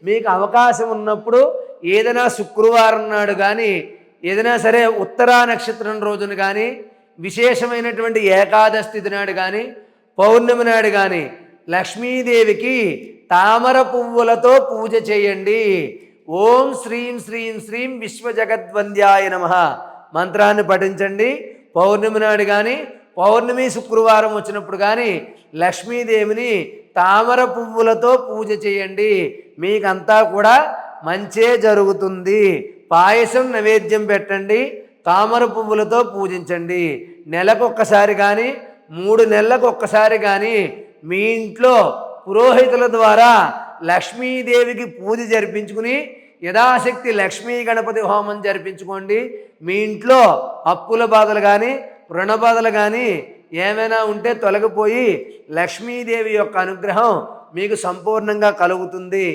మీకు అవకాశం ఉన్నప్పుడు ఏదైనా శుక్రవారం నాడు కానీ ఏదైనా సరే ఉత్తరా నక్షత్రం రోజున కానీ విశేషమైనటువంటి ఏకాదశి తిథి నాడు కానీ పౌర్ణమి నాడు కానీ లక్ష్మీదేవికి తామర పువ్వులతో పూజ చేయండి. ఓం శ్రీం శ్రీం శ్రీం విశ్వజగద్వంద్యాయ నమః మంత్రాన్ని పఠించండి. పౌర్ణమి నాడు కానీ పౌర్ణమి శుక్రవారం వచ్చినప్పుడు కానీ లక్ష్మీదేవిని తామర పువ్వులతో పూజ చేయండి. మీకంతా కూడా మంచే జరుగుతుంది. పాయసం నైవేద్యం పెట్టండి, తామర పువ్వులతో పూజించండి. నెలకొక్కసారి కానీ 3 నెలలకు ఒక్కసారి కానీ మీ ఇంట్లో పురోహితుల ద్వారా లక్ష్మీదేవికి పూజ జరిపించుకుని యథాశక్తి లక్ష్మీ గణపతి హోమం జరిపించుకోండి. మీ ఇంట్లో అప్పుల బాధలు కానీ రుణ బాధలు కానీ ఏమైనా ఉంటే తొలగిపోయి లక్ష్మీదేవి యొక్క అనుగ్రహం మీకు సంపూర్ణంగా కలుగుతుంది.